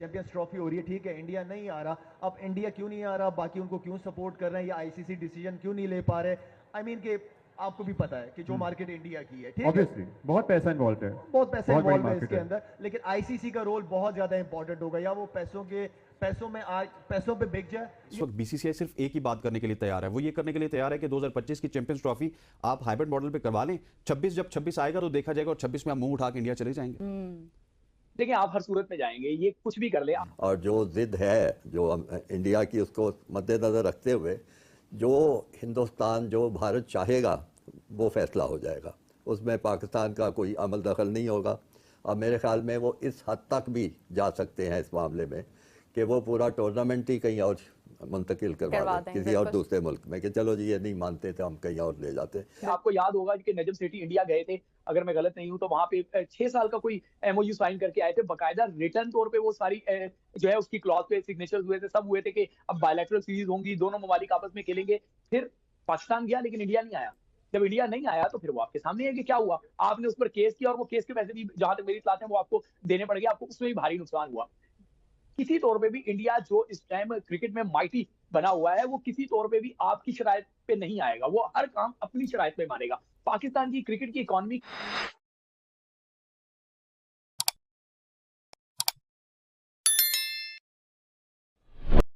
Champions trophy हो रही है, ठीक है, इंडिया नहीं आ रहा। अब इंडिया क्यों नहीं आ रहा, बाकी उनको क्यों सपोर्ट कर रहे हैं, या आईसीसी डिसीजन क्यों नहीं ले पा रहे? आई मीन कि आपको भी पता है कि जो मार्केट इंडिया की है, ठीक है, ऑब्वियसली बहुत पैसा इन्वॉल्व है, बहुत पैसा बहुत बड़ी इन्वॉल्व है मार्केट इसके है। अंदर, लेकिन आईसीसी का रोल बहुत ज्यादा इंपॉर्टेंट होगा, या वो पैसों में आज पैसों पे बिक जाए। इस वक्त बीसीसीआई सिर्फ एक ही बात करने के लिए तैयार है, वो ये करने के लिए तैयार है कि 2025 की चैंपियंस ट्रॉफी आप हाइब्रिड मॉडल पे करवा लें। 26 जब 26 आएगा तो देखा जाएगा, और 26 में आप मुंह उठा के इंडिया चले जाएंगे। देखिए, आप हर सूरत में जाएंगे, ये कुछ भी कर ले। और जो जिद है जो इंडिया की, उसको मद्देनज़र रखते हुए जो हिंदुस्तान, जो भारत चाहेगा वो फैसला हो जाएगा, उसमें पाकिस्तान का कोई अमल दखल नहीं होगा। और मेरे ख्याल में वो इस हद तक भी जा सकते हैं इस मामले में कि वो पूरा टूर्नामेंट ही कहीं और मुंतकिल करवा दें किसी और दूसरे मुल्क में, कि चलो जी ये नहीं मानते थे हम कहीं और ले जाते। आपको याद होगा कि नजम सेठी इंडिया गए थे, अगर मैं गलत नहीं हूं तो वहां पे 6 साल का कोई एमओयू साइन करके आए थे, बकायदा रिटर्न तौर पे वो सारी जो है उसकी क्लॉज पे सिग्नेचर्स हुए थे, सब हुए थे कि अब बायलैटरल सीरीज होंगी, दोनों ममालिक आपस में खेलेंगे। फिर पाकिस्तान गया लेकिन इंडिया नहीं आया। जब इंडिया नहीं आया तो फिर वो आपके सामने है कि क्या हुआ, आपने उस पर केस किया और वो केस के पैसे भी, जहां तक मेरी इत्तलात है, वो आपको देने पड़ गए, आपको उसमें भी भारी नुकसान हुआ। किसी तौर पे भी इंडिया जो इस टाइम क्रिकेट में माइटी बना हुआ है, वो किसी तौर पे भी आपकी शराइत पे नहीं आएगा, वो हर काम अपनी शराइत पे मानेगा। पाकिस्तान की क्रिकेट की इकॉनमी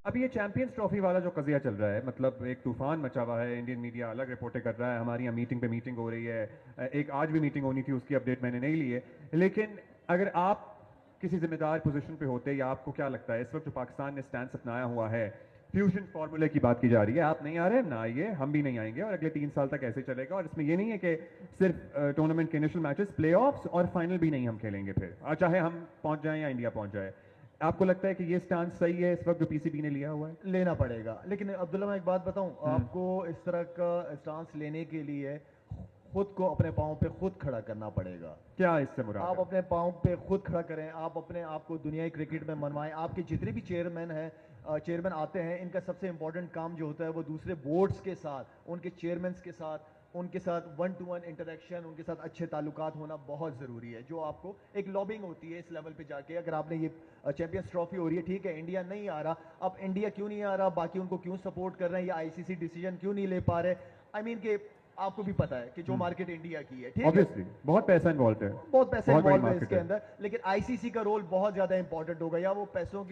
अभी ये चैंपियंस ट्रॉफी वाला जो कजिया चल रहा है, मतलब एक तूफान मचा हुआ है, इंडियन मीडिया अलग रिपोर्टें कर रहा है, हमारी यहाँ मीटिंग पे मीटिंग हो रही है, एक आज भी मीटिंग होनी थी, उसकी अपडेट मैंने नहीं ली है। लेकिन अगर आप किसी जिम्मेदार पोजीशन पे होते, या आपको क्या लगता है इस वक्त जो पाकिस्तान ने स्टैंड अपनाया हुआ है, फ्यूजन फार्मूले की बात की जा रही है, आप नहीं आ रहे ना आइए, हम भी नहीं आएंगे, और अगले 3 साल तक ऐसे चलेगा, और इसमें ये नहीं है कि सिर्फ टूर्नामेंट के इनिशियल मैचेस, प्लेऑफ्स और फाइनल भी नहीं हम खेलेंगे फिर, चाहे हम पहुंच जाएं या इंडिया पहुंच जाए। आपको लगता है कि ये स्टांस सही है इस वक्त जो पीसीबी ने लिया हुआ है? लेना पड़ेगा, लेकिन अब्दुल्ला मैं एक बात बताऊं आपको, इस तरह का स्टांस लेने के लिए खुद को अपने पाँव पे खुद खड़ा करना पड़ेगा। क्या इससे मुराद आप है? अपने पाँव पे खुद खड़ा करें, आप अपने आप को दुनियाई क्रिकेट में मनवाएं। आपके जितने भी चेयरमैन आते हैं, इनका सबसे इंपॉर्टेंट काम जो होता है वो दूसरे बोर्ड्स के साथ, उनके चेयरमैन के साथ, उनके साथ 1-to-1 इंटरेक्शन, उनके साथ अच्छे ताल्लुकात होना बहुत ज़रूरी है। जो आपको एक लॉबिंग होती है इस लेवल पे जाके, अगर आपने ये चैंपियंस ट्रॉफी हो रही है, ठीक है, इंडिया नहीं आ रहा। अब इंडिया क्यों नहीं आ रहा, बाकी उनको क्यों सपोर्ट कर रहे हैं, या आईसीसी डिसीजन क्यों नहीं ले पा रहे? आई मीन कि आपको भी पता है कि जो मार्केट इंडिया की है, ठीक है, ऑब्वियसली बहुत पैसा इन्वॉल्व है, बहुत पैसा बहुत बड़ी इन्वॉल्व है मार्केट इसके है। अंदर, लेकिन आईसीसी का रोल बहुत ज्यादा इंपॉर्टेंट होगा, या वो पैसों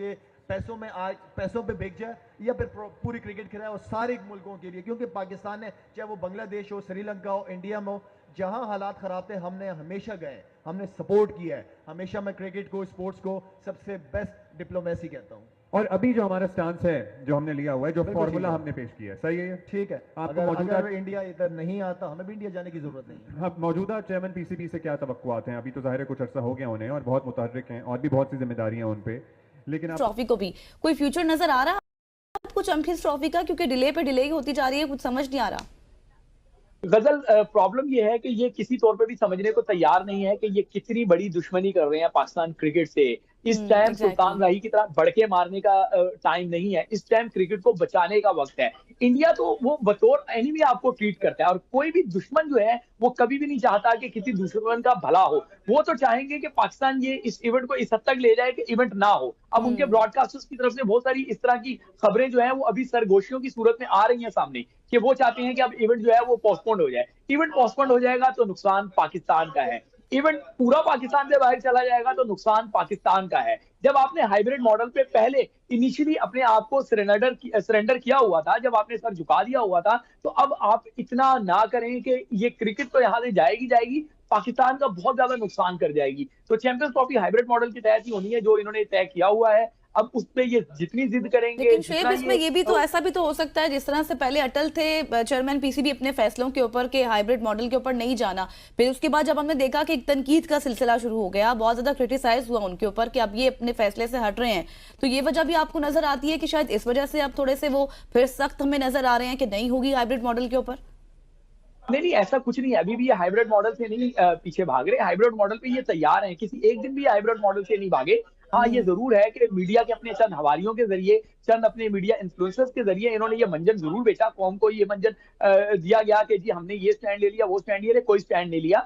पे बिक जाए, या फिर पूरी क्रिकेट खिलाए और सारे मुल्कों के लिए। क्योंकि पाकिस्तान ने, चाहे वो बांग्लादेश हो, श्रीलंका हो, इंडिया में हो, जहां हालात खराब थे हमने हमेशा गए, हमने सपोर्ट किया है। हमेशा मैं क्रिकेट को, स्पोर्ट्स को सबसे बेस्ट डिप्लोमेसी कहता हूं। और अभी जो हमारा स्टांस है, जो हमने लिया हुआ है, जो फॉर्मूला हमने पेश किया है, सही है ये? ठीक है, आपको मौजूदा अगर इंडिया इधर नहीं आता, हमें भी इंडिया जाने की जरूरत नहीं है। हाँ, मौजूदा चेयरमैन पीसीबी से क्या तवक्कुआत हैं? अभी तो जाहिर है कुछ अर्सा हो गया उन्हें, और बहुत मुतहर्रिक हैं, और भी बहुत सी जिम्मेदारियां उन पे, लेकिन आप ट्रॉफी को भी कोई फ्यूचर नजर आ रहा है आपको चैंपियंस ट्रॉफी का? क्योंकि डिले पे डिले होती जा रही है, कुछ समझ नहीं आ रहा। गजल, प्रॉब्लम ये है कि ये किसी तौर पे भी समझने को तैयार नहीं है कि ये कितनी बड़ी दुश्मनी कर रहे हैं पाकिस्तान क्रिकेट से। इस टाइम सुल्तान राही की तरह भड़के मारने का टाइम नहीं है, इस टाइम क्रिकेट को बचाने का वक्त है। इंडिया तो वो बतौर एनिमी आपको ट्रीट करता है, और कोई भी दुश्मन जो है वो कभी भी नहीं चाहता कि किसी दुश्मन का भला हो। वो तो चाहेंगे कि पाकिस्तान ये इस इवेंट को इस हद तक ले जाए कि इवेंट ना हो। अब उनके ब्रॉडकास्टर्स की तरफ से बहुत सारी इस तरह की खबरें जो है वो अभी सरगोशियों की सूरत में आ रही हैं सामने, कि वो चाहते हैं कि अब इवेंट जो है वो पोस्टपोन्ड हो जाए। इवेंट पोस्टपोन्ड हो जाएगा तो नुकसान पाकिस्तान का है, इवेंट पूरा पाकिस्तान से बाहर चला जाएगा तो नुकसान पाकिस्तान का है। जब आपने हाइब्रिड मॉडल पे पहले इनिशियली अपने आप को सरेंडर किया हुआ था, जब आपने सर झुका दिया हुआ था, तो अब आप इतना ना करें कि ये क्रिकेट तो यहाँ से जाएगी, पाकिस्तान का बहुत ज्यादा नुकसान कर जाएगी। तो चैंपियंस ट्रॉफी हाइब्रिड मॉडल के तहत ही होनी है जो इन्होंने तय किया हुआ है। अब उस पे ये जितनी जिद करेंगे, लेकिन शेब इसमें ये भी तो ऐसा भी तो हो सकता है, जिस तरह से पहले अटल थे चेयरमैन पीसीबी अपने फैसलों के ऊपर के हाइब्रिड मॉडल के ऊपर नहीं जाना, फिर उसके बाद जब हमने देखा कि एक तनकीद का सिलसिला शुरू हो गया, बहुत ज्यादा क्रिटिसाइज हुआ उनके ऊपर कि अब ये अपने फैसले से हट रहे हैं, तो ये वजह भी आपको नजर आती है कि शायद इस वजह से अब थोड़े से वो फिर सख्त हमें नजर आ रहे हैं कि नहीं होगी हाइब्रिड मॉडल के ऊपर? नहीं, ऐसा कुछ नहीं है। अभी भी ये हाइब्रिड मॉडल से नहीं पीछे भाग रहे, हाइब्रिड मॉडल पे ये तैयार हैं, किसी एक दिन भी हाइब्रिड मॉडल से नहीं भागे। हाँ, ये जरूर है कि मीडिया के अपने चंद हवारियों के जरिए, चंद अपने मीडिया इन्फ्लुएंसर्स के जरिए इन्होंने ये मंजन जरूर बेचा, कौम को ये मंजन दिया गया कि जी हमने ये स्टैंड ले लिया, वो स्टैंड ले लिया, कोई स्टैंड नहीं लिया।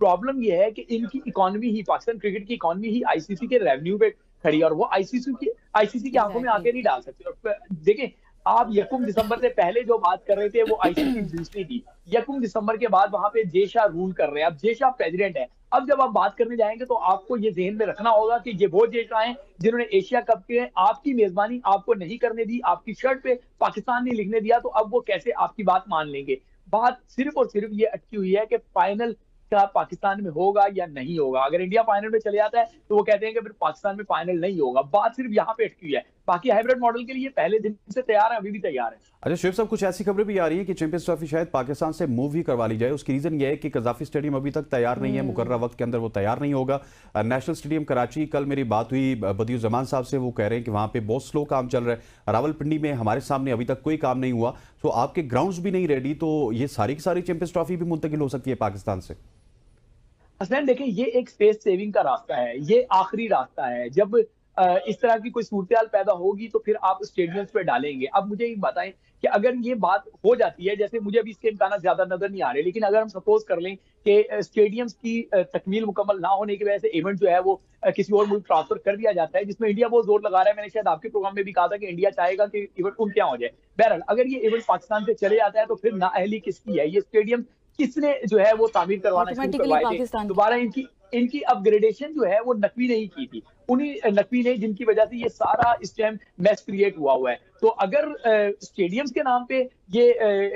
प्रॉब्लम ये है कि इनकी इकोनॉमी ही, पाकिस्तान क्रिकेट की इकोनॉमी ही आईसीसी के रेवेन्यू पे खड़ी है, और वो आईसीसी की आंखों में आके नहीं डाल सकते। और देखिए, आप यकम दिसंबर से पहले जो बात कर रहे थे वो आईसीसी दूसरी थी, यकम दिसंबर के बाद वहां पे जय शाह रूल कर रहे हैं, अब जय शाह प्रेसिडेंट है। अब जब आप बात करने जाएंगे तो आपको ये ज़हन में रखना होगा कि ये वो जय शाह हैं जिन्होंने एशिया कप के आपकी मेजबानी आपको नहीं करने दी, आपकी शर्ट पे पाकिस्तान नहीं लिखने दिया, तो अब वो कैसे आपकी बात मान लेंगे। बात सिर्फ और सिर्फ ये अटकी हुई है कि फाइनल क्या पाकिस्तान में होगा या नहीं होगा। अगर इंडिया फाइनल में चले जाता है तो वो कहते हैं कि फिर पाकिस्तान में फाइनल नहीं होगा। बात सिर्फ यहाँ पे अटकी हुई है, बाकी हाइब्रिड मॉडल के लिए पहले दिन से तैयार है, अभी भी तैयार है। अच्छा शुएब साहब, कुछ ऐसी खबरें भी आ रही है कि चैंपियंस ट्रॉफी शायद पाकिस्तान से मूव ही करवा ली जाए। उसकी रीजन यह है कि कजाफी स्टेडियम अभी तक तैयार नहीं है, मुकर्रर वक्त के अंदर वो तैयार नहीं होगा। नेशनल स्टेडियम कराची, कल मेरी बात हुई बदियुज़्ज़मान साहब से, वो कह रहे हैं कि वहां पे बहुत स्लो काम चल रहा है। रावलपिंडी में हमारे सामने अभी तक कोई काम नहीं हुआ, तो आपके ग्राउंड्स भी नहीं रेडी, तो ये सारी की सारी चैंपियंस ट्रॉफी भी मुंतकिल हो सकती है पाकिस्तान से। हसनैन देखिए, ये एक स्पेस सेविंग का रास्ता है, ये आखिरी रास्ता है। जब इस तरह की कोई सूरत पैदा होगी तो फिर आप स्टेडियम्स पे डालेंगे। अब मुझे ये बताएं कि अगर ये बात हो जाती है, जैसे मुझे अभी इसके इम्कान ज्यादा नजर नहीं आ रहे, लेकिन अगर हम सपोज कर लें कि स्टेडियम्स की तकमील मुकम्मल ना होने की वजह से इवेंट जो है वो किसी और मुल्क ट्रांसफर कर दिया जाता है, जिसमें इंडिया बहुत जोर लगा रहा है। मैंने शायद आपके प्रोग्राम में भी कहा था कि इंडिया चाहेगा कि इवेंट उनके यहाँ हो जाए। बहरहाल, अगर ये इवेंट पाकिस्तान से चले जाता है तो फिर नाअहली किसकी है? ये स्टेडियम किसने जो है वो तामीर करवाना शुरू करवाए थे? दोबारा इनकी अपग्रेडेशन जो है वो नकवी नहीं की थी, उन्हीं नकवी ने, जिनकी वजह से ये सारा इस टाइम मैस क्रिएट हुआ है। तो अगर स्टेडियम्स के नाम पे ये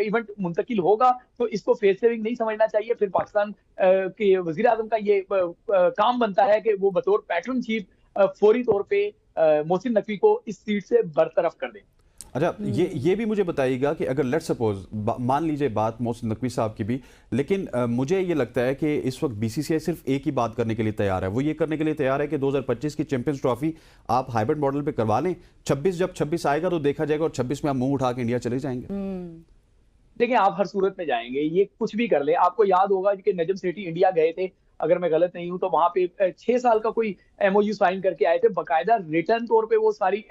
इवेंट मुंतकिल होगा तो इसको फेस सेविंग नहीं समझना चाहिए। फिर पाकिस्तान के वजीर आजम का ये काम बनता है कि वो बतौर पैटर्न चीफ फौरी तौर पे मोहसिन नकवी को इस सीट से बरतरफ कर दें। अच्छा, ये भी मुझे बताइएगा कि अगर लेट सपोज मान लीजिए बात मोहसिन नकवी साहब की भी, लेकिन मुझे ये लगता है कि इस वक्त बीसीसीआई सिर्फ एक ही बात करने के लिए तैयार है। वो ये करने के लिए तैयार है कि 2025 की चैंपियंस ट्रॉफी आप हाइब्रिड मॉडल पे करवा लें। 26 जब 26 आएगा तो देखा जाएगा, और 26 में आप मुंह उठा के इंडिया चले जाएंगे। देखिए, आप हर सूरत में जाएंगे, ये कुछ भी कर ले। आपको याद होगा कि नजम सेठी इंडिया गए थे, अगर मैं गलत नहीं हूं तो वहां पे 6 साल का कोई एमओयू साइन करके आए थे, बकायदा रिटर्न तौर पे वो सारी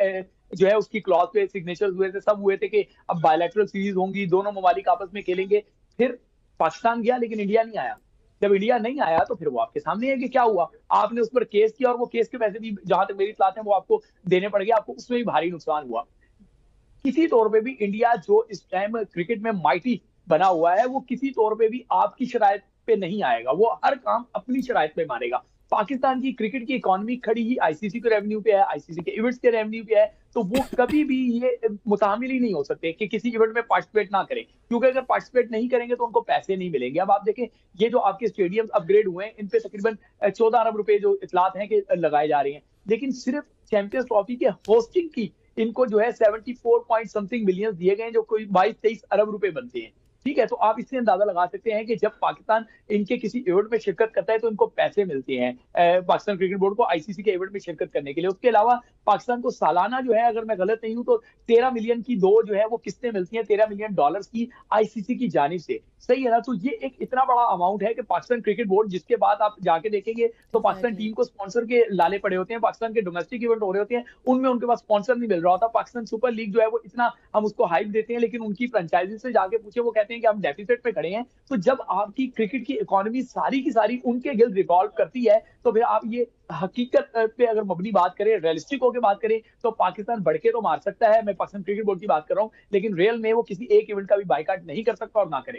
जो है उसकी क्लॉज पे सिग्नेचर हुए थे, सब हुए थे कि अब बायलैटरल सीरीज होंगी, दोनों ममालिक आपस में खेलेंगे। फिर पाकिस्तान गया लेकिन इंडिया नहीं आया। जब इंडिया नहीं आया तो फिर वो आपके सामने है कि क्या हुआ, आपने उस पर केस किया और वो केस के पैसे भी, जहां तक मेरी इत्तलात है, वो आपको देने पड़ गए, आपको उसमें भी भारी नुकसान हुआ। किसी तौर पे भी इंडिया जो इस टाइम क्रिकेट में माइटी बना हुआ है, वो किसी तौर पे भी आपकी शरायत पे नहीं आएगा, वो हर काम अपनी शरायत पे मारेगा। पाकिस्तान की क्रिकेट की इकोनॉमी खड़ी ही आईसीसी के रेवेन्यू पे है, आईसीसी के इवेंट्स के रेवेन्यू पे है, तो वो कभी भी ये मुतामिल ही नहीं हो सकते कि किसी इवेंट में पार्टिसिपेट ना करें, क्योंकि अगर पार्टिसिपेट नहीं करेंगे तो उनको पैसे नहीं मिलेंगे। अब आप देखें, ये जो आपके स्टेडियम अपग्रेड हुए हैं, इन पे तकरीबन 14 अरब रुपए जो इतलात हैं कि लगाए जा रहे हैं, लेकिन सिर्फ चैंपियंस ट्रॉफी के होस्टिंग की इनको जो है 74 पॉइंट समथिंग मिलियन दिए गए, जो कोई 22-23 अरब रुपए बनते हैं। ठीक है, तो आप इससे अंदाजा लगा सकते हैं कि जब पाकिस्तान इनके किसी इवेंट में शिरकत करता है तो इनको पैसे मिलते हैं पाकिस्तान क्रिकेट बोर्ड को आईसीसी के इवेंट में शिरकत करने के लिए। उसके अलावा पाकिस्तान को सालाना जो है, अगर मैं गलत नहीं हूं तो 13 मिलियन की दो जो है वो किस्तें मिलती हैं, 13 मिलियन डॉलर्स की आईसीसी की जानिब से। सही है ना? तो ये एक इतना बड़ा अमाउंट है कि पाकिस्तान क्रिकेट बोर्ड, जिसके बाद आप जाके देखेंगे तो पाकिस्तान टीम को स्पॉन्सर के लाले पड़े होते हैं, पाकिस्तान के डोमेस्टिक इवेंट हो रहे होते हैं, उनमें उनके पास स्पॉन्सर नहीं मिल रहा होता। पाकिस्तान सुपर लीग जो है वो इतना हम उसको हाइप देते हैं, लेकिन उनकी फ्रेंचाइजी से जाके पूछे, वो कहते हैं कि हम डेफिसिट पे खड़े हैं। तो जब आपकी क्रिकेट की इकोनॉमी सारी की सारी उनके गिल्ड रिवॉल्व करती है, तो फिर आप ये हकीकत पे अगर मबनी बात करें, रियलिस्टिक होकर बात करें, तो पाकिस्तान बढ़ के तो मार सकता है, मैं पाकिस्तान क्रिकेट बोर्ड की बात कर रहा हूं, लेकिन रियल में वो किसी एक इवेंट का भी बाइकाट नहीं कर सकता और ना करेगा।